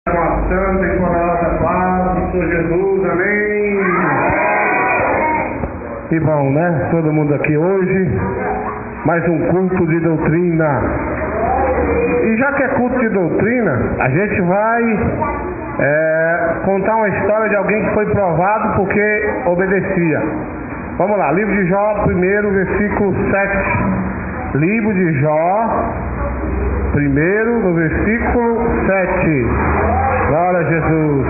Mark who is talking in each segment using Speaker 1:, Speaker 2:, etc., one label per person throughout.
Speaker 1: Com a santa e poderosa paz do Senhor Jesus, amém. E bom, né? Todo mundo aqui hoje, mais um culto de doutrina. E já que é culto de doutrina, a gente vai contar uma história de alguém que foi provado porque obedecia. Vamos lá, livro de Jó, primeiro, versículo 7. Livro de Jó, primeiro, no versículo 7. Glória a Jesus.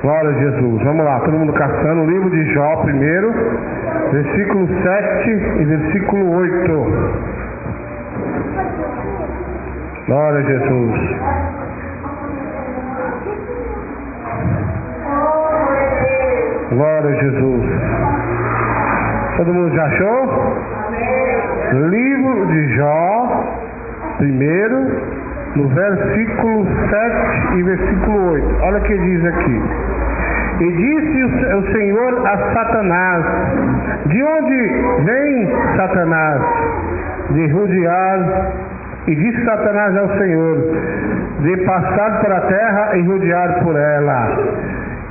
Speaker 1: Glória a Jesus. Vamos lá, todo mundo caçando o livro de Jó, primeiro, versículo 7 e versículo 8. Glória a Jesus. Glória a Jesus. Todo mundo já achou? Livro de Jó, primeiro, no versículo 7 e versículo 8. Olha o que diz aqui. E disse o Senhor a Satanás: de onde vem Satanás? De rodear. E disse Satanás ao Senhor: de passar por a terra e rodear por ela.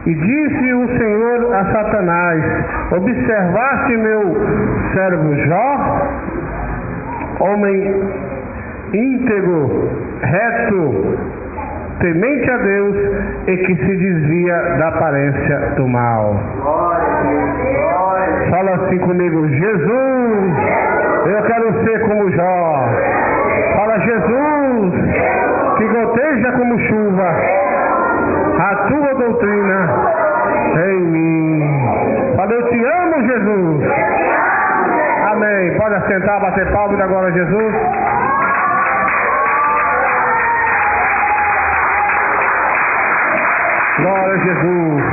Speaker 1: E disse o Senhor a Satanás: observaste meu servo Jó, homem íntegro, reto, temente a Deus e que se desvia da aparência do mal. Fala assim comigo: Jesus, eu quero ser como Jó. Fala: Jesus, que goteja como chuva a tua doutrina em mim. Fala: eu te amo, Jesus. Amém. Pode assentar, bater palmas agora a Jesus. Glória a Jesus.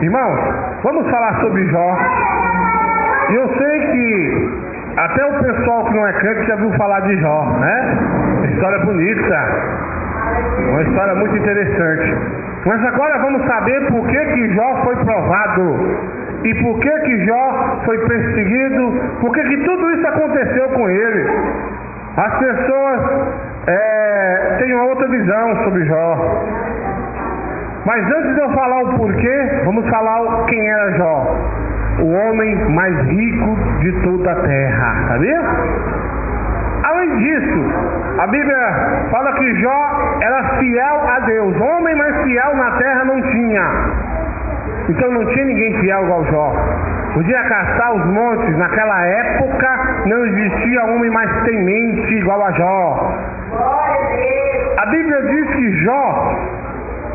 Speaker 1: Irmãos, vamos falar sobre Jó. E eu sei que até o pessoal que não é crente já viu falar de Jó, né? História bonita, uma história muito interessante. Mas agora vamos saber por que Jó foi provado e por que Jó foi perseguido, por que tudo isso aconteceu com ele. As pessoas têm uma outra visão sobre Jó. Mas antes de eu falar o porquê, vamos falar quem era Jó. O homem mais rico de toda a terra, sabia? Além disso, a Bíblia fala que Jó era fiel a Deus. Homem mais fiel na terra não tinha. Então não tinha ninguém fiel igual Jó. Podia caçar os montes. Naquela época não existia homem mais temente igual a Jó. A Bíblia diz que Jó,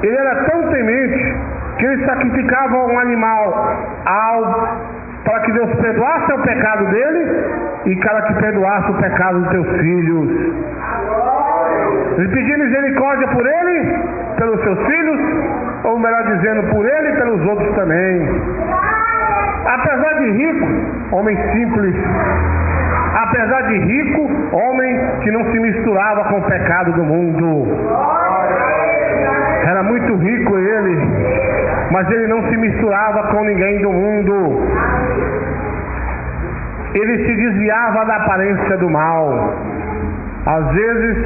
Speaker 1: ele era tão temente que ele sacrificava um animal para que Deus perdoasse o pecado dele e para que perdoasse o pecado dos seus filhos. Ele pedia misericórdia por ele, pelos seus filhos, ou melhor dizendo, por ele e pelos outros também. Apesar de rico, homem simples. Apesar de rico, homem que não se misturava com o pecado do mundo. Era muito rico ele, mas ele não se misturava com ninguém do mundo. Ele se desviava da aparência do mal. Às vezes,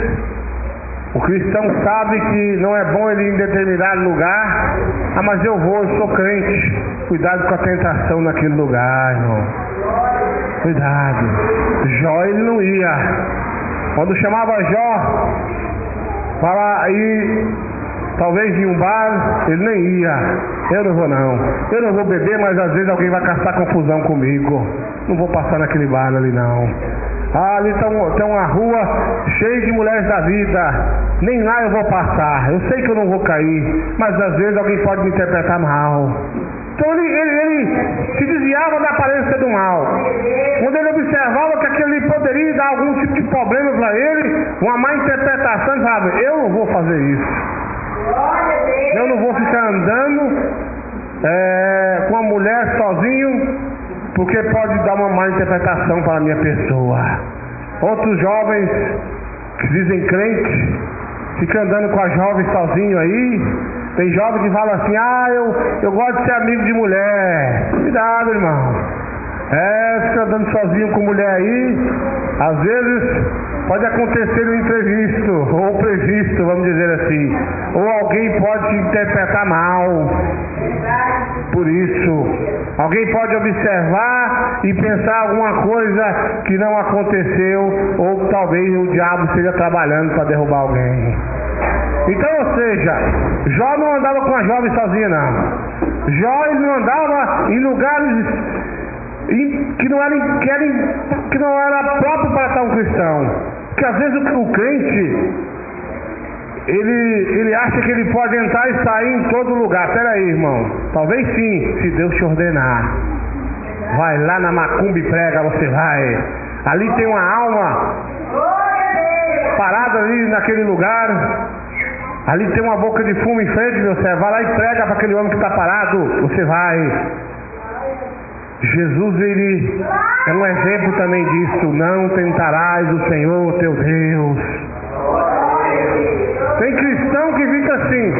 Speaker 1: o cristão sabe que não é bom ele ir em determinado lugar. Ah, mas eu sou crente. Cuidado com a tentação naquele lugar, irmão. Cuidado. Jó, ele não ia. Quando chamava Jó para ir, talvez em um bar, ele nem ia. Eu não vou não. Eu não vou beber, mas às vezes alguém vai caçar confusão comigo. Não vou passar naquele bar ali não. Ah, ali tem uma rua cheia de mulheres da vida. Nem lá eu vou passar. Eu sei que eu não vou cair, mas às vezes alguém pode me interpretar mal. Então ele se desviava da aparência do mal. Quando ele observava que aquele poderia dar algum tipo de problema para ele, uma má interpretação, ele falava: eu não vou fazer isso. Eu não vou ficar andando com a mulher sozinho, porque pode dar uma má interpretação para a minha pessoa. Outros jovens que dizem crente, ficam andando com a jovem sozinho aí. Tem jovem que fala assim: eu gosto de ser amigo de mulher. Cuidado, irmão. Fica andando sozinho com mulher aí. Às vezes pode acontecer um imprevisto. pode interpretar mal. Por isso, alguém pode observar e pensar alguma coisa que não aconteceu, ou talvez o diabo esteja trabalhando para derrubar alguém. Então, ou seja, Jó não andava com a jovem sozinha, não. Jó ele não andava em lugares que não era próprio para estar um cristão. Porque às vezes o crente, ele acha que ele pode entrar e sair em todo lugar. Peraí, irmão, talvez sim, se Deus te ordenar. Vai lá na macumba e prega, você vai. Ali tem uma alma parada ali naquele lugar. Ali tem uma boca de fumo em frente de você. Vai lá e prega para aquele homem que está parado. Você vai. Jesus, ele é um exemplo também disso. Não tentarás o Senhor teu Deus. Tem cristão que fica assim: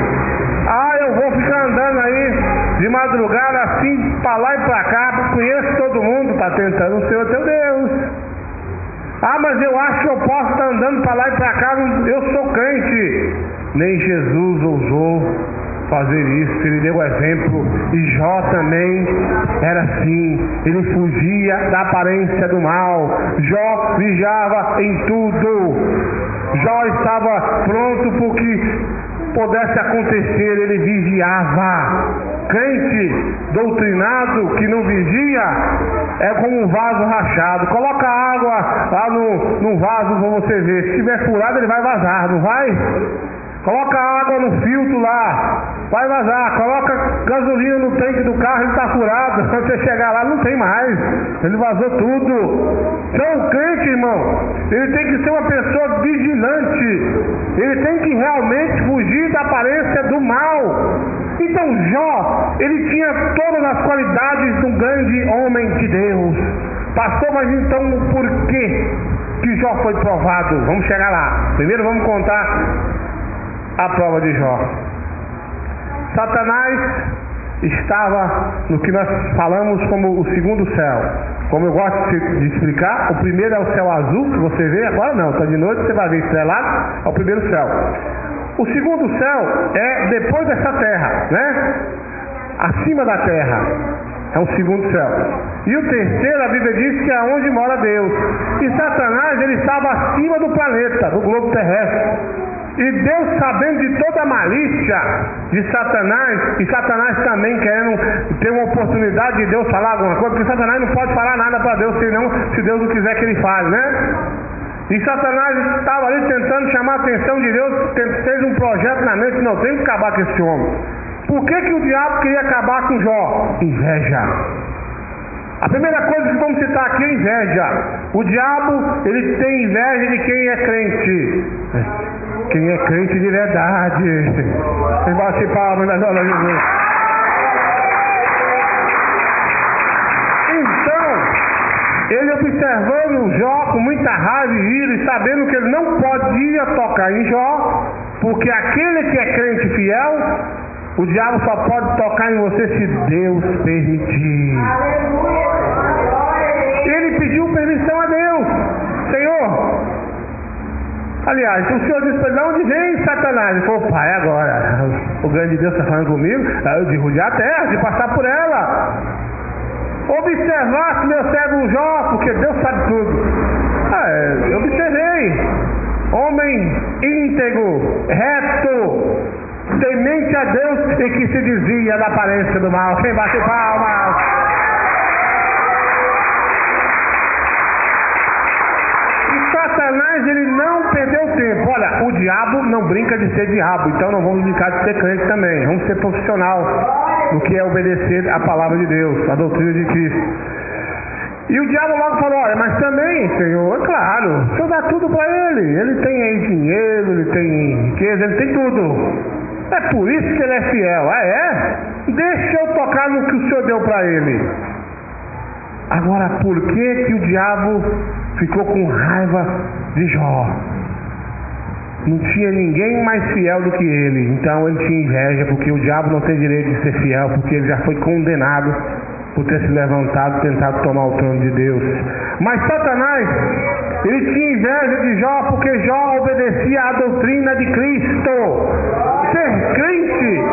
Speaker 1: eu vou ficar andando aí de madrugada assim, para lá e para cá, conheço todo mundo, está tentando o Senhor teu Deus. Mas eu acho que eu posso estar andando para lá e para cá, eu sou crente. Nem Jesus ousou fazer isso, ele deu exemplo. E Jó também era assim, ele fugia da aparência do mal. Jó vigiava em tudo. Jó estava pronto para o que pudesse acontecer, ele vigiava. Crente doutrinado que não vigia é como um vaso rachado. Coloca água lá no vaso para você ver. Se tiver furado, ele vai vazar, não vai? Coloca água no filtro lá, vai vazar. Coloca gasolina no tanque do carro, ele está furado. Quando você chegar lá, não tem mais. Ele vazou tudo. Então o crente, irmão, ele tem que ser uma pessoa vigilante. Ele tem que realmente fugir da aparência do mal. Então Jó, ele tinha todas as qualidades de um grande homem de Deus. Pastor, mas então por que Jó foi provado? Vamos chegar lá. Primeiro vamos contar a prova de Jó. Satanás estava no que nós falamos como o segundo céu. Como eu gosto de explicar, o primeiro é o céu azul, que você vê, agora não, está de noite, você vai ver estrelado, é o primeiro céu. O segundo céu é depois dessa terra, né? Acima da terra. É o segundo céu. E o terceiro, a Bíblia diz que é onde mora Deus. E Satanás, ele estava acima do planeta, do globo terrestre. E Deus, sabendo de toda a malícia de Satanás, e Satanás também querendo ter uma oportunidade de Deus falar alguma coisa, porque Satanás não pode falar nada para Deus, senão, se Deus não quiser que ele fale, né? E Satanás estava ali tentando chamar a atenção de Deus, fez um projeto na mente: não, tem que acabar com esse homem. Por que o diabo queria acabar com Jó? Inveja. A primeira coisa que vamos citar aqui é inveja. O diabo, ele tem inveja de quem é crente. Quem é crente de verdade. Vocês batem palmas nas aulas de Jesus. Então, ele observando Jó com muita raiva e ira, e sabendo que ele não podia tocar em Jó, porque aquele que é crente fiel, o diabo só pode tocar em você se Deus permitir. Ele pediu permissão a Deus. Senhor, aliás, o Senhor disse para ele: de onde vem Satanás? Ele falou: Pai, agora o grande Deus está falando comigo, de rodear a terra, de passar por ela. Observasse meu servo Jó, porque Deus sabe tudo. Eu observei. Homem íntegro, reto, temente a Deus e que se desvia da aparência do mal. Quem bate palmas? E Satanás, ele não perdeu tempo. Olha, o diabo não brinca de ser diabo, então não vamos brincar de ser crente também. Vamos ser profissional no que é obedecer a palavra de Deus, a doutrina de Cristo. E o diabo logo falou: olha, mas também, Senhor, é claro, o Senhor dá tudo para ele. Ele tem aí dinheiro, ele tem riqueza, ele tem tudo. É por isso que ele é fiel. Deixa eu tocar no que o Senhor deu para ele. Agora, por que o diabo ficou com raiva de Jó? Não tinha ninguém mais fiel do que ele. Então ele tinha inveja, porque o diabo não tem direito de ser fiel, porque ele já foi condenado por ter se levantado e tentado tomar o trono de Deus. Mas Satanás, ele tinha inveja de Jó, porque Jó obedecia à doutrina de Cristo. Ser crente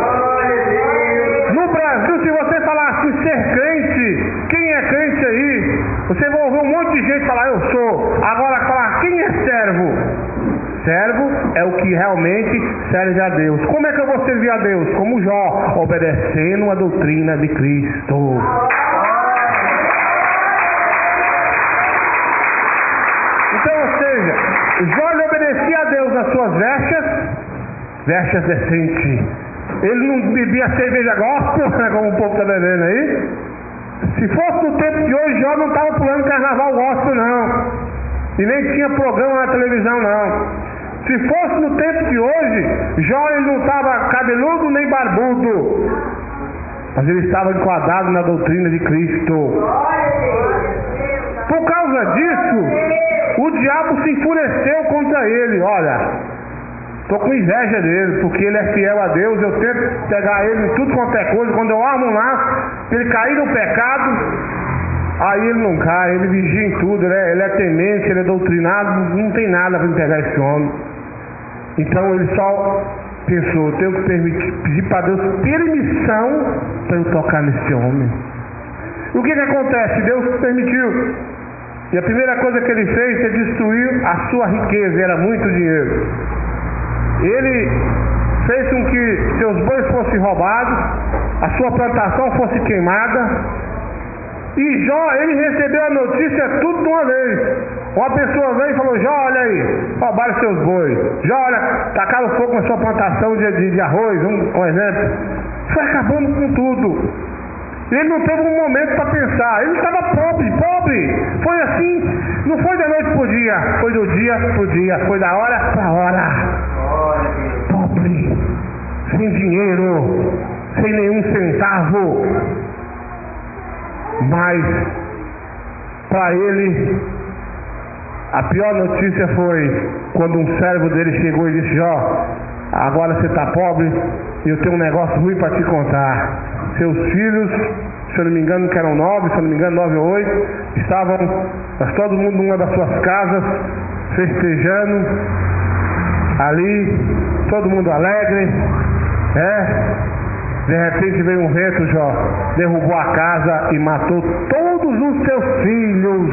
Speaker 1: Servo é o que realmente serve a Deus. Como é que eu vou servir a Deus? Como Jó, obedecendo a doutrina de Cristo. Então, ou seja, Jó lhe obedecia a Deus nas suas vestes decentes. Ele não bebia cerveja gospel, como o povo está bebendo aí. Se fosse no tempo de hoje, Jó não estava pulando carnaval gospel, não. E nem tinha programa na televisão, não. Se fosse no tempo de hoje, Jó ele não estava cabeludo nem barbudo. Mas ele estava enquadrado na doutrina de Cristo. Por causa disso, o diabo se enfureceu contra ele. Olha, estou com inveja dele, porque ele é fiel a Deus. Eu tento pegar ele em tudo quanto é coisa. Quando eu armo um laço, ele cair no pecado, aí ele não cai, ele vigia em tudo. Ele é temente, ele é doutrinado. Não tem nada para me pegar esse homem. Então ele só pensou: tenho que pedir para Deus permissão para eu tocar nesse homem. E o que acontece? Deus permitiu. E a primeira coisa que ele fez é destruir a sua riqueza. Era muito dinheiro. Ele fez com que seus bois fossem roubados, a sua plantação fosse queimada. E Jó, ele recebeu a notícia tudo de uma vez. Uma pessoa veio e falou: Jó, olha aí, roubaram seus bois. Jó, olha, tacaram fogo na sua plantação de arroz, um exemplo. Foi acabando com tudo. Ele não teve um momento para pensar. Ele estava pobre. Foi assim, não foi da noite pro dia, foi do dia pro dia, foi da hora para hora. Pobre, sem dinheiro, sem nenhum centavo. Mas para ele a pior notícia foi quando um servo dele chegou e disse: Jó, agora você está pobre e eu tenho um negócio ruim para te contar. Seus filhos, se eu não me engano que eram 9, se eu não me engano 9 ou 8, estavam todo mundo numa das suas casas, festejando ali, todo mundo alegre. De repente veio um vento, Jó, derrubou a casa e matou todos os seus filhos.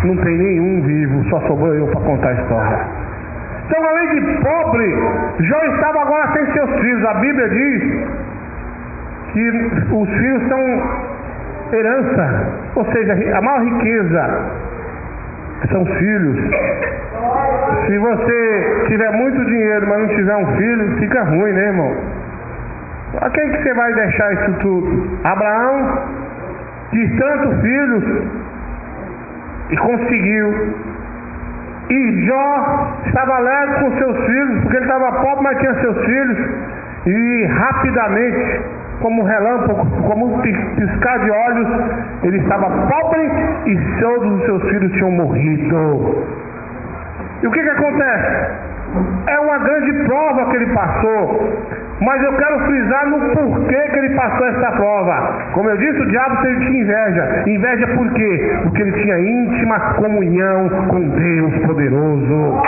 Speaker 1: Não tem nenhum vivo, só sobrou eu para contar a história. Então, além de pobre, Jó estava agora sem seus filhos. A Bíblia diz que os filhos são herança, ou seja, a maior riqueza são os filhos. Se você tiver muito dinheiro, mas não tiver um filho, fica ruim, né, irmão? A quem que você vai deixar isso tudo? Abraão quis tantos filhos e conseguiu. E Jó estava alegre com seus filhos, porque ele estava pobre, mas tinha seus filhos. E rapidamente, como um relâmpago, como um piscar de olhos, ele estava pobre e todos os seus filhos tinham morrido. E o que acontece? É uma grande prova que ele passou. Mas eu quero frisar no porquê que ele passou essa prova. Como eu disse, o diabo tinha inveja. Inveja por quê? Porque ele tinha íntima comunhão com Deus poderoso.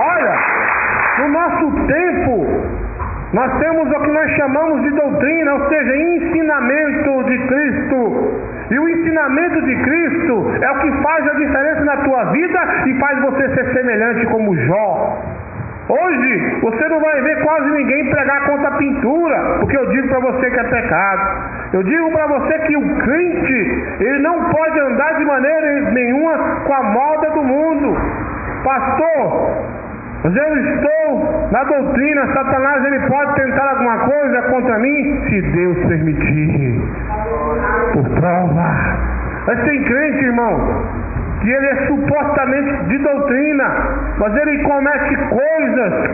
Speaker 1: Olha, no nosso tempo, nós temos o que nós chamamos de doutrina, ou seja, ensinamento de Cristo. E o ensinamento de Cristo é o que faz a diferença na tua vida e faz você ser semelhante como Jó. Hoje, você não vai ver quase ninguém pregar contra a pintura, porque eu digo para você que é pecado. Eu digo para você que o crente, ele não pode andar de maneira nenhuma com a moda do mundo. Pastor, mas eu estou na doutrina, Satanás ele pode tentar alguma coisa contra mim, se Deus permitir. Por prova. Mas tem crente, irmão, que ele é supostamente de doutrina, mas ele comete coisas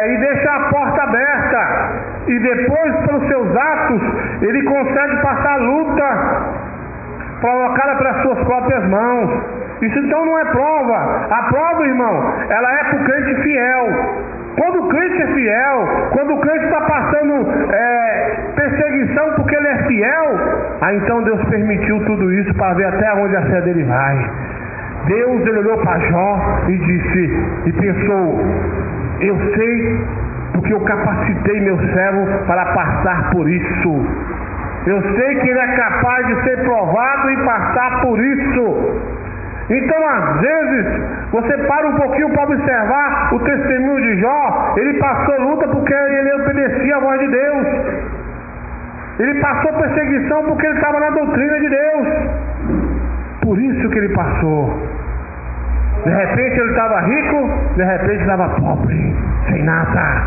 Speaker 1: e deixa a porta aberta, e depois, pelos seus atos, ele consegue passar a luta colocada para suas próprias mãos. Isso então não é prova. A prova, irmão, ela é para o crente fiel. Quando o crente é fiel, quando o crente está passando perseguição porque ele é fiel, aí então Deus permitiu tudo isso para ver até onde a fé dele vai. Deus, ele olhou para Jó e disse, e pensou: eu sei, porque eu capacitei meu servo para passar por isso. Eu sei que ele é capaz de ser provado e passar por isso. Então, às vezes, você para um pouquinho para observar o testemunho de Jó. Ele passou luta porque ele obedecia à voz de Deus. Ele passou perseguição porque ele estava na doutrina de Deus. Por isso que ele passou. De repente ele estava rico, de repente estava pobre, sem nada.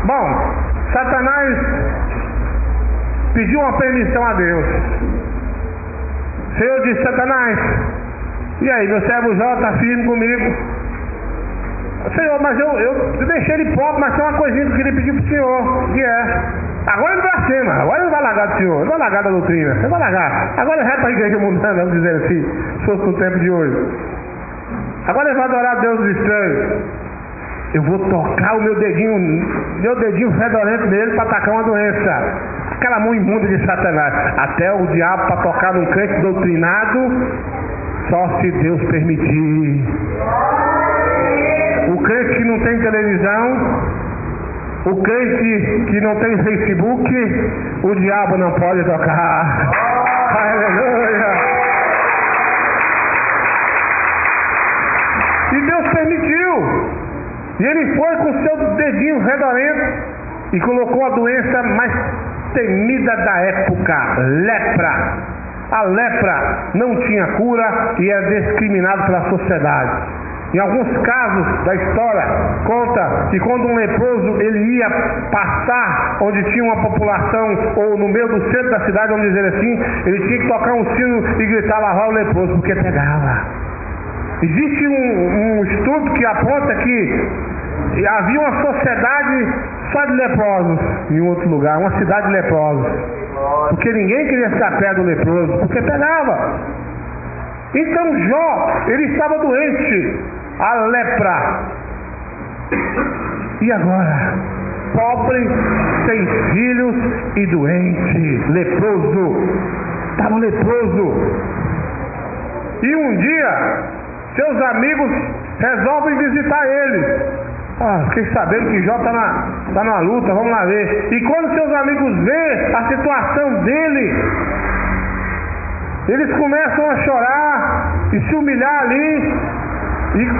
Speaker 1: Bom, Satanás pediu uma permissão a Deus. O Senhor disse: Satanás, e aí, meu servo Jó está firme comigo? Senhor, mas eu deixei ele pobre, mas tem uma coisinha que eu queria pedir para o Senhor, que é: agora ele vai cima, agora ele vai largar do Senhor, ele vai largar da doutrina, ele vai largar. Agora ele vai para a igreja mundana, vamos dizer assim, se fosse no tempo de hoje. Agora ele vai adorar a Deus estranhos. Eu vou tocar o meu dedinho fedorento nele para atacar uma doença. Aquela mão imunda de Satanás. Até o diabo para tocar num crente doutrinado, só se Deus permitir. O crente que não tem televisão, o crente que não tem Facebook, o diabo não pode tocar. Aleluia! E Deus permitiu. E ele foi com seu dedinho redorento e colocou a doença mais temida da época: lepra. A lepra não tinha cura e era discriminada pela sociedade. Em alguns casos da história, conta que quando um leproso ele ia passar onde tinha uma população, ou no meio do centro da cidade, vamos dizer assim, ele tinha que tocar um sino e gritar: lavar o leproso, porque pegava. Existe um estudo que aponta que havia uma sociedade só de leprosos em outro lugar, uma cidade de leprosos, porque ninguém queria ficar perto do leproso, porque pegava. Então Jó, ele estava doente, a lepra. E agora? Pobre, sem filhos e doente, leproso. Estava leproso. E um dia, seus amigos resolvem visitar ele. Fiquei sabendo que Jó está numa luta, vamos lá ver. E quando seus amigos veem a situação dele, eles começam a chorar e se humilhar ali, e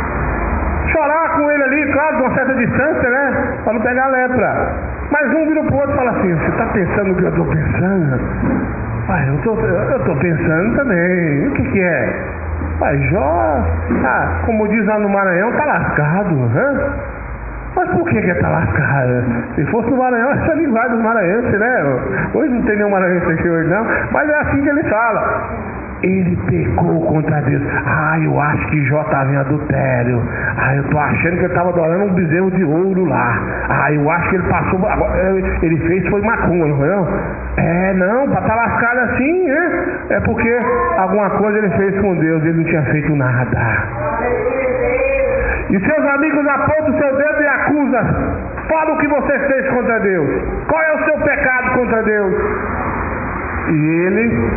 Speaker 1: chorar com ele ali, claro, de uma certa distância, né? Para não pegar a lepra. Mas um vira pro outro e fala assim: você está pensando no que eu estou pensando? Eu estou pensando também. O que é? Jó, como diz lá no Maranhão, tá lascado, né? Mas por que tá lascado? Se fosse no Maranhão, essa linguagem dos maranhenses, né? Hoje não tem nenhum maranhense aqui hoje não, mas é assim que ele fala. Ele pecou contra Deus. Eu acho que Jó estava em adultério. Eu tô achando que ele estava adorando um bezerro de ouro lá. Eu acho que ele passou. Ele fez foi macumba, não foi não? Não, para estar lascado assim, né? É porque alguma coisa ele fez com Deus, ele não tinha feito nada. E seus amigos apontam o seu dedo e acusam: fala o que você fez contra Deus. Qual é o seu pecado contra Deus? E ele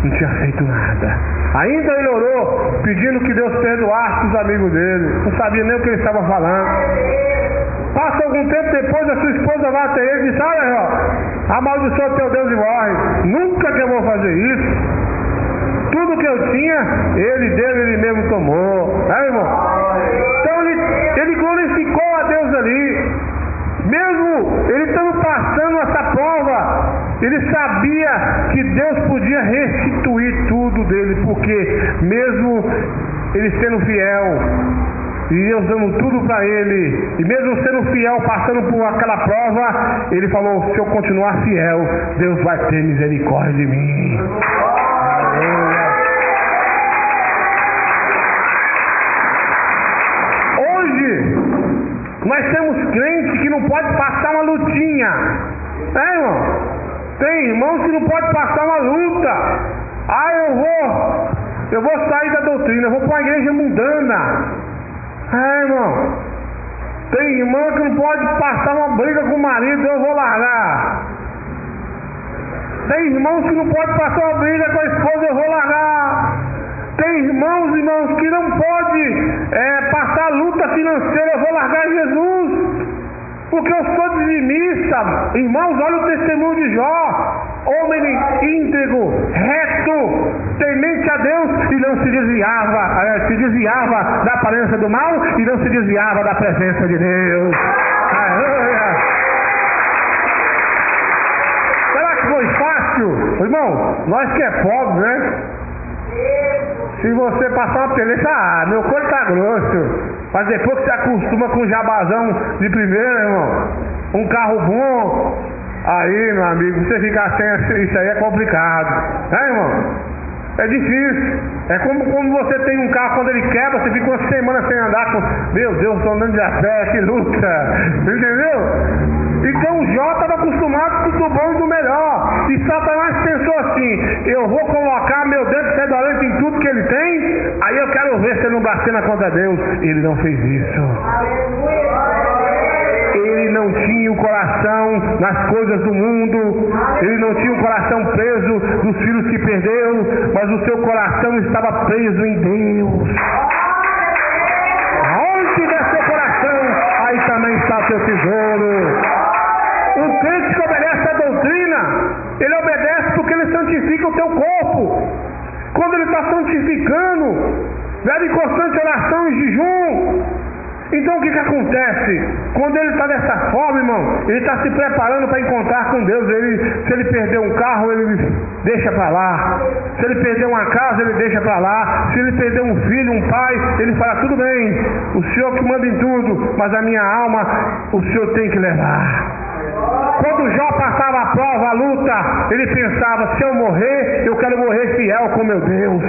Speaker 1: não tinha feito nada. Ainda ele orou, pedindo que Deus perdoasse os amigos dele. Não sabia nem o que ele estava falando. Passa algum tempo depois, a sua esposa vai até ele e diz: olha, Jó, amaldiçoa teu Deus e morre. Nunca que eu vou fazer isso. Tudo que eu tinha, ele deu, ele mesmo tomou. Irmão? Então ele glorificou a Deus ali. Mesmo ele estando passando essa prova, ele sabia que Deus podia restituir tudo dele, porque mesmo ele sendo fiel, e Deus dando tudo para ele, e mesmo sendo fiel, passando por aquela prova, ele falou: se eu continuar fiel, Deus vai ter misericórdia de mim. Hoje nós temos crentes que não pode passar uma lutinha, irmão? Tem irmãos que não pode passar uma luta. Eu vou sair da doutrina, eu vou para uma igreja mundana. Irmão, tem irmão que não pode passar uma briga com o marido, eu vou largar. Tem irmãos que não pode passar uma briga com a esposa, eu vou largar. Tem irmãos que não pode passar luta financeira, eu vou largar Jesus, porque eu sou dizimista. Irmãos, olha o testemunho de Jó, homem íntegro, reto, temente a Deus e não se desviava da aparência do mal e não se desviava da presença de Deus. Aleluia! Será que foi fácil? Irmão, nós que é pobre, né? Se você passar uma peleza, meu corpo tá grosso. Mas depois que você acostuma com um jabazão de primeira, irmão, um carro bom, aí, meu amigo, você ficar sem isso aí é complicado. Né, irmão? É difícil. É como você tem um carro, quando ele quebra, você fica uma semana sem andar com... Meu Deus, estou andando de a pé, que luta. Entendeu? Então o Jó estava acostumado com tudo bom e do melhor. E Satanás pensou assim: eu vou colocar meu dedo fedorento em tudo que ele tem, aí eu quero ver se ele não blasfema contra Deus. Ele não fez isso. Ele não tinha o coração nas coisas do mundo, ele não tinha o coração preso dos filhos que perdeu, mas o seu coração estava preso em Deus. Aonde tiver seu coração, aí também está o seu tesouro. O crente que obedece à doutrina, ele obedece porque ele santifica o teu corpo. Quando ele está santificando, leva em constante oração e jejum. Então o que acontece? Quando ele está dessa forma, irmão, ele está se preparando para encontrar com Deus. Se ele perder um carro, ele deixa para lá. Se ele perder uma casa, ele deixa para lá. Se ele perder um filho, um pai, ele fala: tudo bem, o Senhor que manda em tudo, mas a minha alma, o Senhor tem que levar. Quando Jó passava a prova, a luta, ele pensava: se eu morrer, eu quero morrer fiel com meu Deus.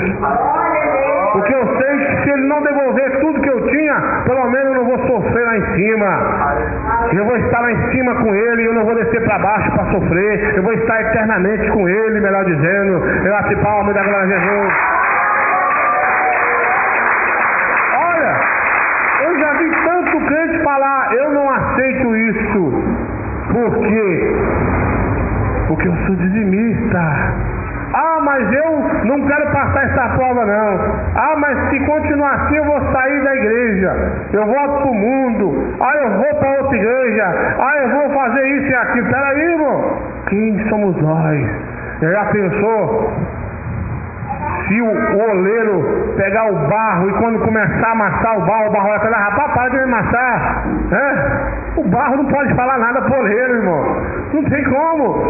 Speaker 1: Porque eu sei que se ele não devolver tudo que eu tinha, pelo menos eu não vou sofrer lá em cima. Eu vou estar lá em cima com ele, eu não vou descer para baixo para sofrer. Eu vou estar eternamente com ele, melhor dizendo. Eu bate palma e dá glória a Jesus. Olha, eu já vi tanto crente falar: eu não aceito isso. Por quê? Porque eu sou dizimista. Ah, mas eu não quero passar essa prova não. Ah, mas se continuar assim eu vou sair da igreja. Eu volto pro mundo. Ah, eu vou para outra igreja. Ah, eu vou fazer isso e aquilo. Peraí, irmão. Quem somos nós? Já pensou? Se o oleiro pegar o barro e quando começar a amassar o barro vai falar: rapaz, para de me amassar. O barro não pode falar nada pro oleiro, irmão. Não tem como.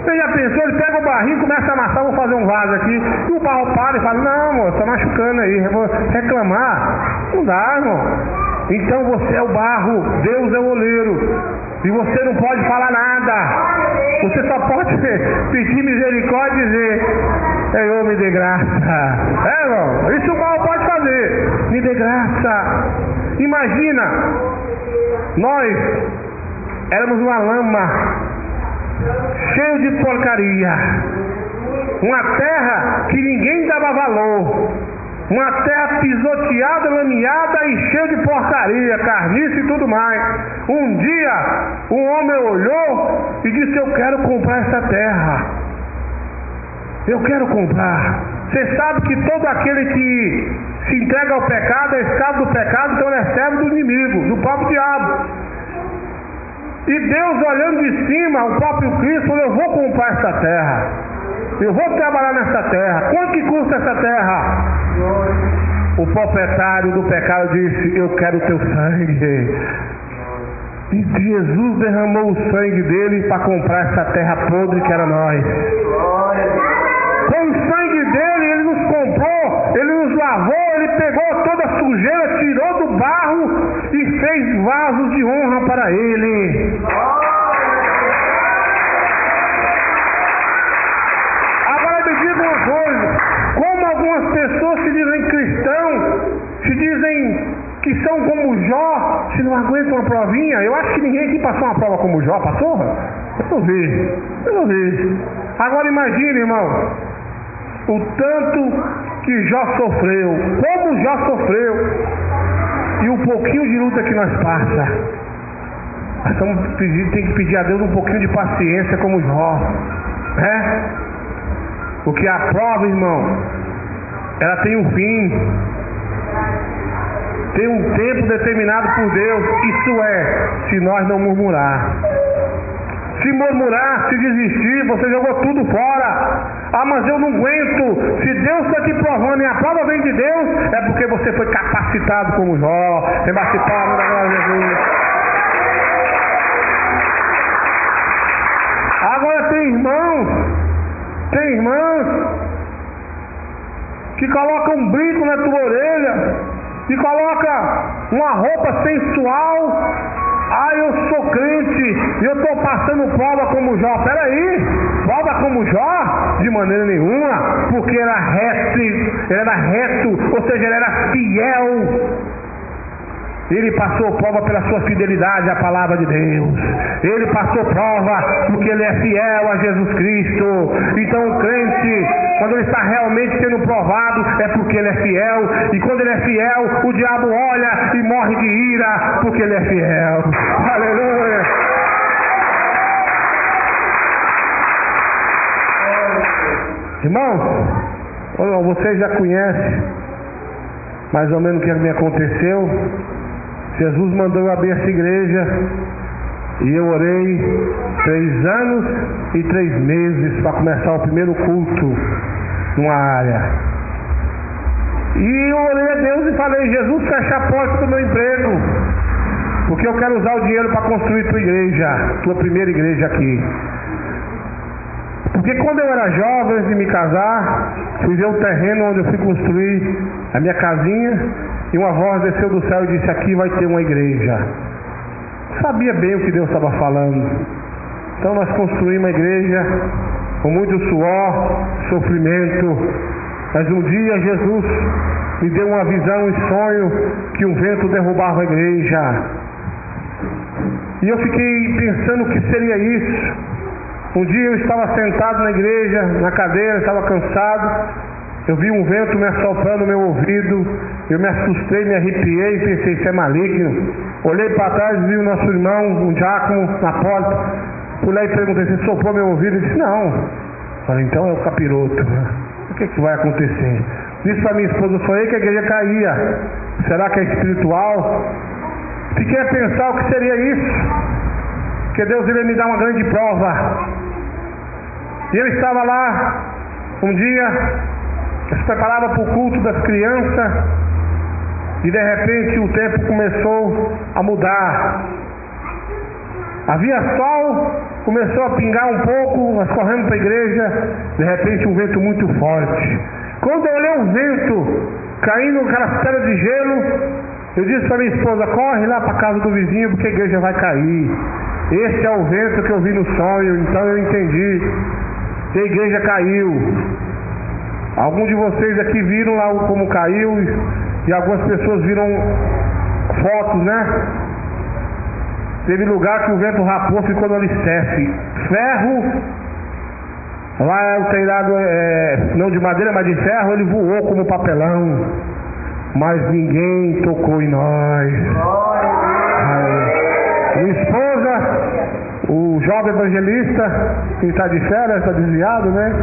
Speaker 1: Você já pensou? Ele pega o barrinho, começa a amassar: vou fazer um vaso aqui. E o barro para e fala: não, amor, tá machucando aí, eu vou reclamar. Não dá, irmão. Então você é o barro, Deus é o oleiro. E você não pode falar nada. Você só pode pedir misericórdia e dizer: Senhor, me dê graça. Irmão, isso o mal pode fazer. Me dê graça. Imagina, nós éramos uma lama, cheio de porcaria, uma terra que ninguém dava valor, uma terra pisoteada, lameada e cheia de porcaria, carniça e tudo mais. Um dia, um homem olhou e disse: eu quero comprar essa terra. Eu quero comprar. Você sabe que todo aquele que se entrega ao pecado é escravo do pecado, então ele é servo do inimigo, do próprio diabo. E Deus, olhando de cima, o próprio Cristo falou: eu vou comprar essa terra. Eu vou trabalhar nessa terra. Quanto que custa essa terra? O proprietário do pecado disse: eu quero o teu sangue. E Jesus derramou o sangue dele para comprar essa terra podre que era nós. Com o sangue dele, ele nos comprou, ele nos lavou, ele pegou toda a sujeira, tirou do barro e fez vasos de honra para ele. Agora me diga uma coisa: como algumas pessoas se dizem cristãos, se dizem que são como Jó, se não aguentam uma provinha? Eu acho que ninguém aqui passou uma prova como Jó, passou? Eu não vi. Agora imagine, irmão, o tanto que Jó sofreu, como Jó sofreu, e o pouquinho de luta que nós passa. Nós tem que pedir a Deus um pouquinho de paciência como Jó, né? Porque a prova, irmão, ela tem um fim, tem um tempo determinado por Deus. Isso é, se nós não murmurar. Se murmurar, se desistir, você jogou tudo fora. Ah, mas eu não aguento. Se Deus está te provando e a prova vem de Deus, é porque você foi capacitado como Jó. Tem bate palma, glória a Jesus. Agora tem irmãos que colocam um brinco na tua orelha e coloca uma roupa sensual. Ah, eu sou crente e eu estou passando prova como Jó. Peraí, prova como Jó? De maneira nenhuma, porque ele era reto, ou seja, ele era fiel. Ele passou prova pela sua fidelidade à palavra de Deus. Ele passou prova porque ele é fiel a Jesus Cristo. Então o crente, quando ele está realmente sendo provado, é porque ele é fiel. E quando ele é fiel, o diabo olha e morre de ira porque ele é fiel. Aleluia! Irmãos, vocês já conhecem mais ou menos o que me aconteceu. Jesus mandou eu abrir essa igreja e eu orei 3 anos e 3 meses para começar o primeiro culto numa área. E eu orei a Deus e falei: Jesus, fecha a porta do meu emprego, porque eu quero usar o dinheiro para construir tua igreja, tua primeira igreja aqui. Porque quando eu era jovem, antes de me casar, fui ver o terreno onde eu fui construir a minha casinha. E uma voz desceu do céu e disse: aqui vai ter uma igreja. Sabia bem o que Deus estava falando. Então nós construímos uma igreja com muito suor, sofrimento. Mas um dia Jesus me deu uma visão e sonho que um vento derrubava a igreja. E eu fiquei pensando o que seria isso. Um dia eu estava sentado na igreja, na cadeira, estava cansado. Eu vi um vento me assoprando no meu ouvido. Eu me assustei, me arrepiei e pensei: isso é maligno. Olhei para trás e vi o nosso irmão, um diácono, na porta. Pulei e perguntei: você soprou meu ouvido? Ele disse: não. Falei: então é o capiroto. O que vai acontecer? Disse para minha esposa: sonhei que a igreja caía. Será que é espiritual? Fiquei a pensar o que seria isso. Que Deus iria me dar uma grande prova. E eu estava lá um dia, se preparava para o culto das crianças, e de repente o tempo começou a mudar. Havia sol, começou a pingar um pouco, nós corremos para a igreja, de repente um vento muito forte. Quando eu olhei o vento caindo aquelas pedras de gelo, eu disse para minha esposa: corre lá para a casa do vizinho, porque a igreja vai cair. Esse é o vento que eu vi no sonho. Então eu entendi que a igreja caiu. Alguns de vocês aqui viram lá como caiu, e algumas pessoas viram fotos, né? Teve lugar que o vento rapou, ficou no alicerce. Ferro, lá é o telhado, não de madeira, mas de ferro, ele voou como papelão. Mas ninguém tocou em nós. Minha esposa, o jovem evangelista, que está de férias, está desviado, né?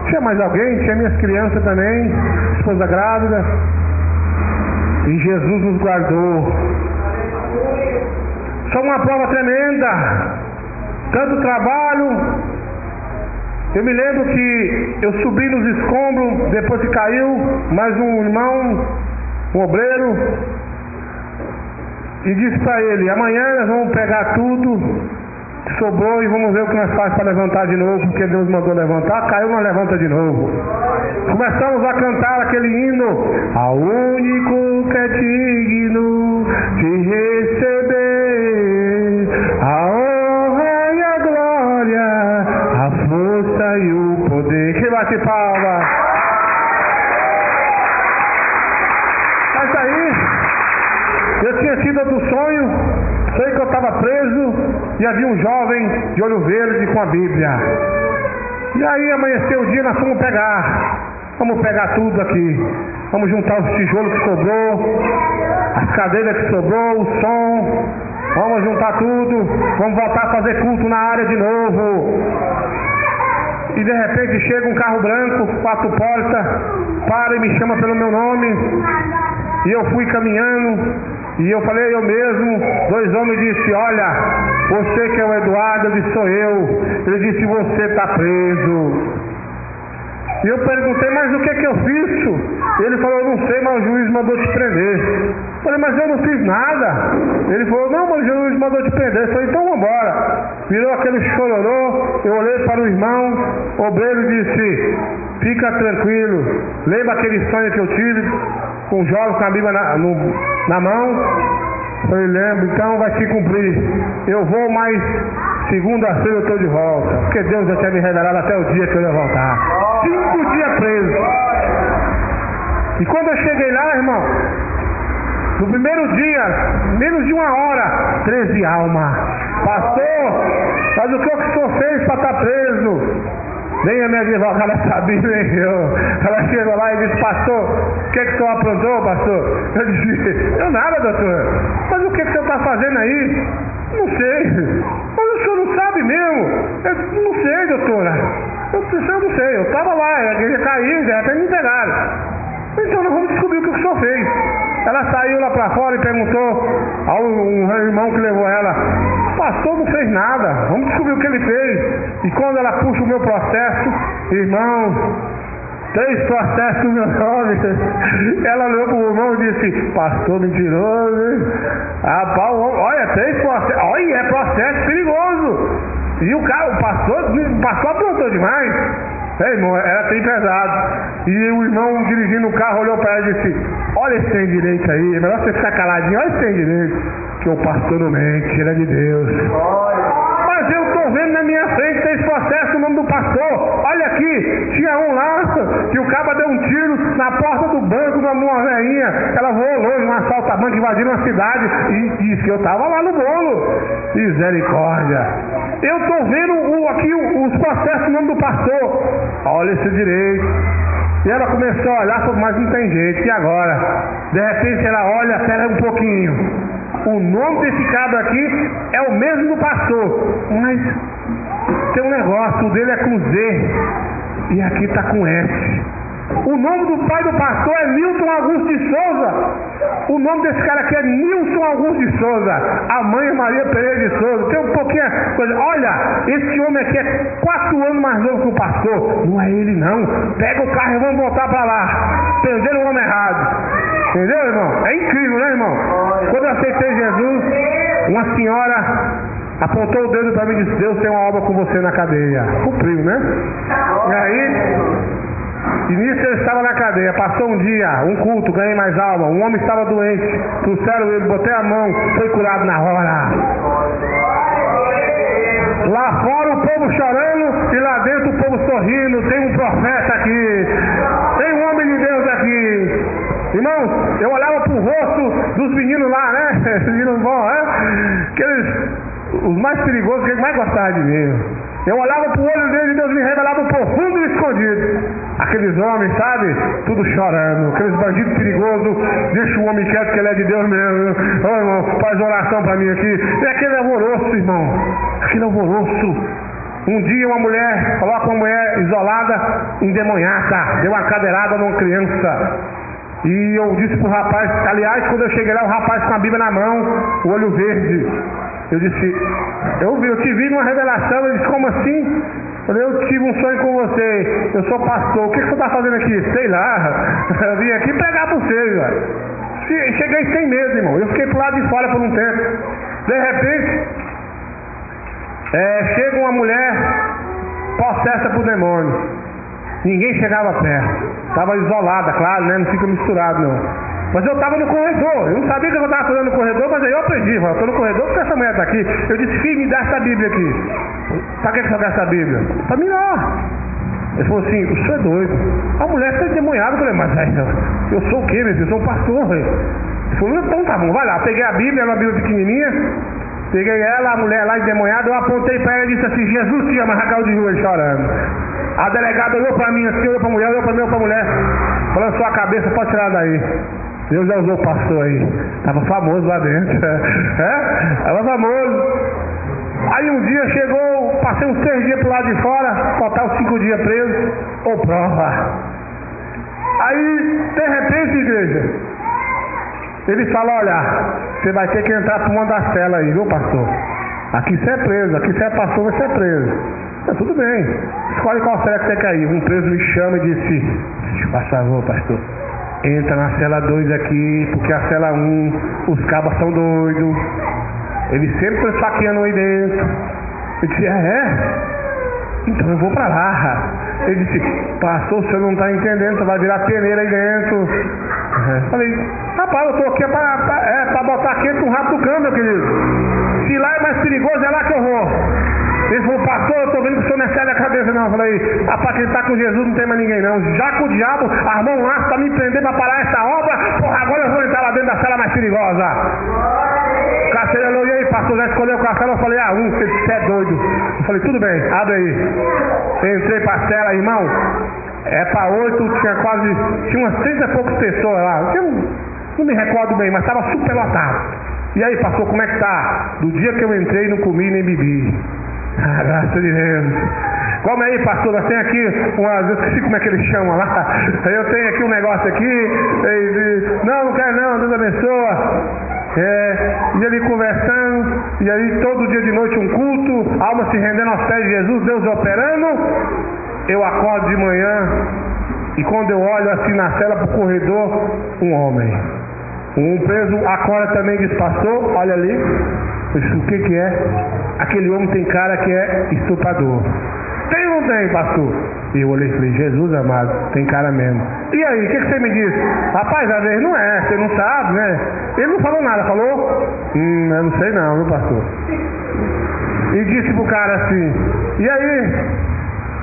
Speaker 1: Tinha mais alguém, tinha minhas crianças também, esposa grávida. E Jesus nos guardou. Foi uma prova tremenda. Tanto trabalho. Eu me lembro que eu subi nos escombros, depois que caiu, mais um irmão, um obreiro, e disse para ele: amanhã nós vamos pegar tudo que sobrou e vamos ver o que nós fazemos para levantar de novo, porque Deus mandou levantar. Caiu, nós levanta de novo. Começamos a cantar aquele hino: ao único que é digno de receber a honra e a glória, a força e o poder. Que bate palma. Mas aí eu tinha tido outro sonho. Sei que eu estava preso e havia um jovem de olho verde com a Bíblia. E aí amanheceu o dia, nós fomos pegar. Vamos pegar tudo aqui. Vamos juntar os tijolos que sobrou, as cadeiras que sobrou, o som. Vamos juntar tudo. Vamos voltar a fazer culto na área de novo. E de repente chega um carro branco, 4 portas, para e me chama pelo meu nome. E eu fui caminhando. E eu falei, eu mesmo. 2 homens disseram, olha, você que é o Eduardo. Eu disse, sou eu. Ele disse, você está preso. E eu perguntei, mas o que eu fiz? Ele falou, eu não sei, mas o juiz mandou te prender. Eu falei, mas eu não fiz nada. Ele falou, não, mas o juiz mandou te prender. Eu falei, então vamos embora. Virou aquele chororô. Eu olhei para o irmão obreiro e disse, fica tranquilo. Lembra aquele sonho que eu tive com o jovem com a Bíblia na mão? Eu falei, lembro, então vai se cumprir. Eu vou, mas segunda-feira eu estou de volta. Porque Deus já tinha me revelado até o dia que eu ia voltar. 5 dias preso. E quando eu cheguei lá, irmão, no primeiro dia, menos de 1 hora, 13 almas. Pastor, mas o que o senhor fez para estar preso? Nem a minha advogada sabia, nem eu. Ela chegou lá e disse, pastor, o que o senhor aprontou, pastor? Eu disse, eu nada, doutor. Mas o que o senhor está fazendo aí? Não sei. Mas o senhor não sabe mesmo? Eu não sei, doutora. Eu não sei. Eu estava lá, a igreja caiu, já até me pegaram. Então nós vamos descobrir o que o senhor fez. Ela saiu lá para fora e perguntou ao irmão que levou ela, pastor não fez nada, vamos descobrir o que ele fez. E quando ela puxa o meu processo, irmão, 3 processos no meu nome, ela olhou para o irmão e disse, pastor mentiroso, hein? Rapaz, olha, 3 processos, olha, é processo perigoso. E o pastor aprontou demais. Irmão, era bem pesado. E o irmão dirigindo o carro olhou para ela e disse, olha esse trem direito aí, é melhor você ficar caladinho, olha esse trem direito, que o pastor não mente, ele é de Deus. Mas eu estou vendo na minha frente 3 processos no nome do pastor. Olha aqui, tinha um lá que o caba deu um tiro na porta do banco de uma velhinha. Ela voou longe, um assalto a banco, invadiram uma cidade e disse que eu estava lá no bolo. Misericórdia. Eu estou vendo aqui os processos no nome do pastor. Olha esse direito. E ela começou a olhar, mas não tem jeito. E agora? De repente ela olha, espera um pouquinho. O nome desse cabra aqui é o mesmo do pastor. Mas tem um negócio, o dele é com Z. E aqui está com S. O nome do pai do pastor é Nilson Augusto de Souza. O nome desse cara aqui é Nilson Augusto de Souza. A mãe é Maria Pereira de Souza. Tem um pouquinho de coisa. Olha, esse homem aqui é 4 anos mais novo que o pastor. Não é ele não. Pega o carro e vamos voltar para lá. Prenderam o homem errado. Entendeu, irmão? É incrível, né, irmão? Quando eu aceitei Jesus, uma senhora apontou o dedo para mim e disse, Deus tem uma obra com você na cadeia. Cumpriu, né? E aí... E nisso eu estava na cadeia, passou um dia, um culto, ganhei mais alma, um homem estava doente, trouxeram ele, botei a mão, foi curado na hora. Lá fora o povo chorando e lá dentro o povo sorrindo, tem um profeta aqui, tem um homem de Deus aqui. Irmãos, eu olhava pro rosto dos meninos lá, né? Esses meninos bons, né? Os mais perigosos, que eles mais gostavam de mim. Eu olhava pro olho deles e Deus me revelava o profundo e o escondido. Aqueles homens, sabe? Tudo chorando. Aqueles bandidos perigosos. Deixa o homem quieto que ele é de Deus mesmo. Ô, irmão, faz oração pra mim aqui. E aquele alvoroço, irmão. Aquele alvoroço. Um dia uma mulher, coloca uma mulher isolada, endemoniada. Deu uma cadeirada numa criança. E eu disse pro rapaz, aliás, quando eu cheguei lá, o rapaz com a Bíblia na mão, o olho verde. Eu disse, eu te vi numa revelação. Ele disse, como assim? Eu falei, eu tive um sonho com você. Eu sou pastor. O que você está fazendo aqui? Sei lá. Eu vim aqui pregar para vocês, velho. Cheguei sem medo, irmão. Eu fiquei pro lado de fora por um tempo. De repente, chega uma mulher possessa por demônio. Ninguém chegava perto. Estava isolada, claro, né? Não fica misturado, não. Mas eu estava no corredor, eu não sabia que eu estava fazendo no corredor, mas aí eu aprendi, eu estou no corredor porque essa mulher está aqui. Eu disse, filho, me dá essa Bíblia aqui. Para que você quer essa Bíblia? Para mim lá. Ele falou assim, o senhor é doido. A mulher está endemoniada. Eu falei, mas eu sou o quê, meu filho? Eu sou um pastor. Ele falou, então tá bom, vai lá. Peguei a Bíblia, era uma Bíblia pequenininha. Peguei ela, a mulher lá endemoniada, eu apontei para ela e disse assim, Jesus te ama, caiu de joelho chorando. A delegada olhou para mim assim, olhou para a mulher, olhou para mim, olhou para a mulher. Falando, sua cabeça, pode tirar daí. Deus já usou o pastor aí. Estava famoso lá dentro. Estava famoso. Aí um dia chegou, passei uns 6 dias pro lado de fora, faltava 5 dias preso, ou prova. Aí, de repente, igreja, Ele fala, olha, você vai ter que entrar por uma das celas aí, viu, pastor? Aqui você é preso, aqui você é pastor, você é preso. Tudo bem, escolhe qual cela que você quer ir. Um preso me chama e disse, por favor, pastor, entra na cela 2 aqui, porque a cela 1, os cabas são doidos. Eles sempre estão esfaqueando aí dentro. Eu disse, então eu vou pra lá. Ele disse, pastor, o senhor não está entendendo, você vai virar peneira aí dentro. Falei, rapaz, eu estou aqui para botar quente no rabo do cão, meu querido. Se lá é mais perigoso, é lá que eu vou. Ele falou, pastor, eu estou vendo que o senhor não é sério a cabeça não. Eu falei, rapaz, quem está com Jesus não tem mais ninguém não. Já que o diabo armou um laço para me prender para parar essa obra, porra, agora eu vou entrar lá dentro da cela mais perigosa. O carcereiro olhou, e aí, pastor, já escolheu o cela? Eu falei, você é doido. Eu falei, tudo bem, abre aí. Entrei para a cela, irmão. É para 8, tinha umas 30 e poucas pessoas lá. Eu não me recordo bem, mas estava super lotado. E aí, pastor, como é que tá? Do dia que eu entrei, não comi nem bebi. Graças a Deus. Come aí, pastor, nós temos aqui eu esqueci como é que eles chamam lá. Eu tenho aqui um negócio aqui. Não quero não, Deus abençoa. E ali conversando, e aí todo dia de noite um culto, alma se rendendo aos pés de Jesus, Deus operando. Eu acordo de manhã e quando eu olho assim na cela pro corredor, um homem. Um preso acorda também e diz, pastor, olha ali. Eu disse, o que é? Aquele homem tem cara que é estuprador. Tem ou não tem, pastor? E eu olhei e falei, Jesus amado, tem cara mesmo. E aí, o que você me disse? Rapaz, às vezes não é, você não sabe, né? Ele não falou nada, falou? Eu não sei não, viu, pastor? E disse pro cara assim, e aí,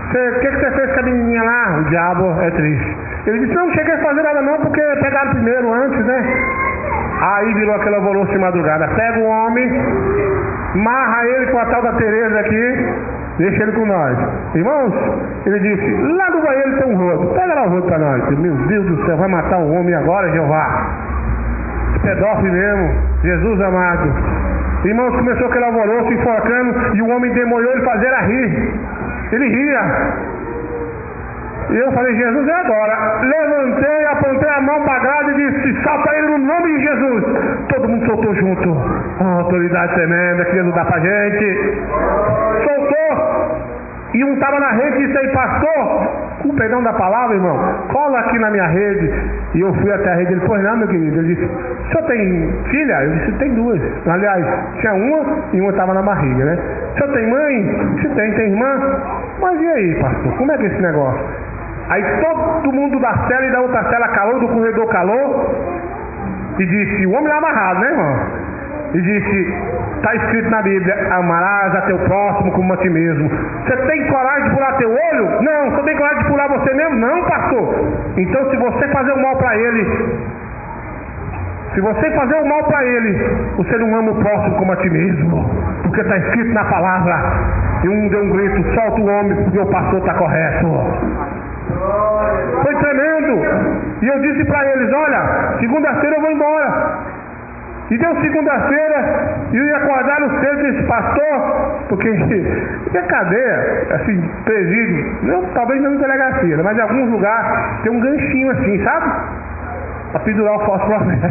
Speaker 1: o que você fez com a menininha lá? O diabo é triste. Ele disse, não cheguei a fazer nada não, porque pegaram primeiro, antes, né? Aí virou aquele alvoroço de madrugada. Pega o homem, marra ele com a tal da Tereza aqui, deixa ele com nós. Irmãos, ele disse, lá no banheiro tem um rodo, pega lá o rodo pra nós. Meu Deus do céu, vai matar o homem agora, Jeová. Pedófilo mesmo, Jesus amado. Irmãos, começou aquele alvoroço, enforcando, e o homem demorou ele fazer a rir. Ele ria. E eu falei, Jesus, é agora. Levantei, apontei a mão para a grade e disse, salta ele no nome de Jesus. Todo mundo soltou junto. Autoridade tremenda que Deus dá pra gente. Soltou. E um estava na rede e disse aí, pastor, com perdão da palavra, irmão, cola aqui na minha rede. E eu fui até a rede. Ele, pois não, meu querido. Ele disse, o senhor tem filha? Eu disse, tem duas. Aliás, tinha uma e uma estava na barriga, né? O senhor tem mãe? Se tem irmã? Mas e aí, pastor, como é que é esse negócio? Aí todo mundo da cela e da outra cela calou, do corredor calou. E disse, o homem lá amarrado, né, irmão? E disse, está escrito na Bíblia, amarás a teu próximo como a ti mesmo. Você tem coragem de pular teu olho? Não. Você tem coragem de pular você mesmo? Não, pastor. Então se você fazer o mal para ele, você não ama o próximo como a ti mesmo. Porque está escrito na palavra. E um deu um grito, solta o homem, porque o pastor está correto. Foi tremendo. E eu disse para eles, olha, segunda-feira eu vou embora. E deu segunda-feira e eu ia acordar no centro desse pastor, porque é cadeia, assim, presídio, talvez não em delegacia, mas em alguns lugares tem um ganchinho assim, sabe? Para pendurar o falso profeta.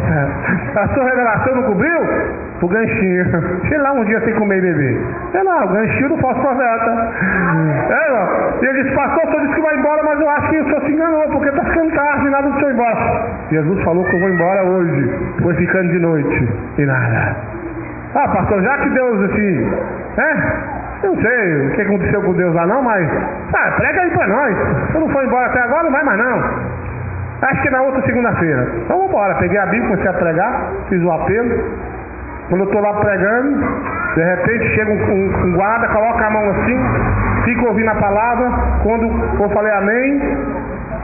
Speaker 1: A sua revelação não cobriu? O ganchinho. Sei lá, um dia sem comer e beber. Sei lá, o ganchinho do falso profeta. E ele disse, pastor, o senhor disse que vai embora, mas eu acho que o senhor se enganou, porque está ficando tarde e nada do senhor ir embora. Jesus falou que eu vou embora hoje. Foi ficando de noite. E nada. Pastor, já que Deus assim, eu não sei o que aconteceu com Deus lá não, mas prega aí para nós. Se eu não for embora até agora, não vai mais não. Acho que na outra segunda-feira. Então vamos embora. Peguei a Bíblia, comecei a pregar, fiz o apelo. Quando eu estou lá pregando, de repente chega um guarda, coloca a mão assim, fica ouvindo a palavra. Quando eu falei amém,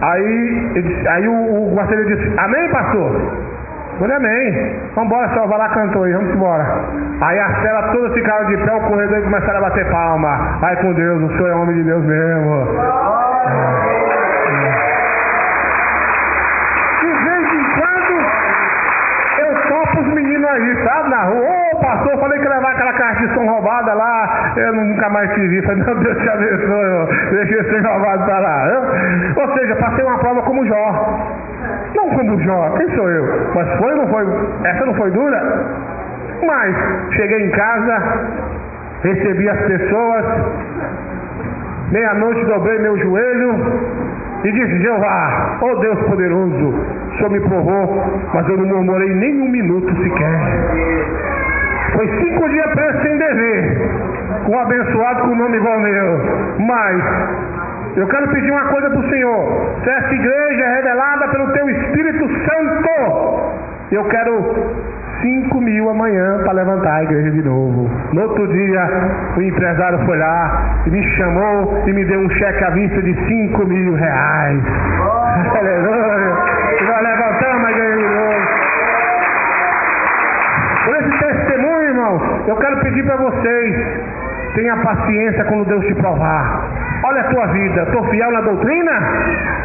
Speaker 1: aí o guarda disse, amém, pastor? Eu falei amém. Vamos embora, só vai lá, cantou aí, vamos embora. Aí a cela toda ficaram de pé, o corredor e começaram a bater palma. Vai com Deus, o senhor é homem de Deus mesmo. Os meninos aí, sabe, na rua, pastor, falei que ia levar aquela caixa de som roubada lá, eu nunca mais te vi, falei, meu Deus te abençoe, deixa eu ser roubado pra lá. Ou seja, passei uma prova como Jó. Não como Jó, quem sou eu? Mas foi ou não foi? Essa não foi dura? Mas cheguei em casa, recebi as pessoas, meia-noite dobrei meu joelho e disse: Jeová, ó Deus poderoso, o Senhor me provou, mas eu não murmurei nem um minuto sequer. Foi 5 dias preso sem dever, com um abençoado com o nome igual ao meu. Mas eu quero pedir uma coisa para o Senhor: se essa igreja é revelada pelo Teu Espírito Santo, eu quero 5.000 amanhã para levantar a igreja de novo. No outro dia, o empresário foi lá e me chamou e me deu um cheque à vista de 5.000 reais. Aleluia! E nós levantamos a igreja de novo. Por esse testemunho, irmãos, eu quero pedir para vocês: tenha paciência quando Deus te provar. Olha a tua vida, estou fiel na doutrina?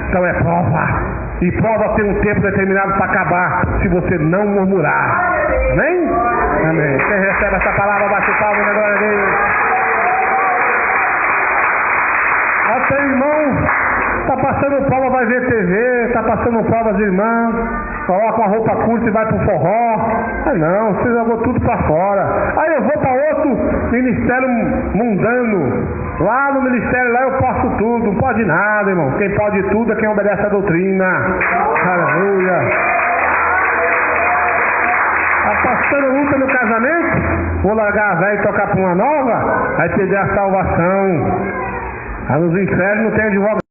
Speaker 1: Então é prova. E prova tem um tempo determinado para acabar, se você não murmurar. Amém? Amém. Quem recebe essa palavra, bate palma na glória a Deus. Ó, teu irmão está passando prova, vai ver TV, está passando prova, as irmãs, coloca uma roupa curta e vai pro forró. Ah não, você jogou tudo para fora. Aí eu vou para outro ministério mundano. Lá no ministério, lá eu posso tudo, não pode nada, irmão. Quem pode tudo é quem obedece a doutrina. Aleluia. Tá passando luta no casamento? Vou largar a velha e tocar para uma nova? Vai perder a salvação. Aí nos infernos não tem advogado.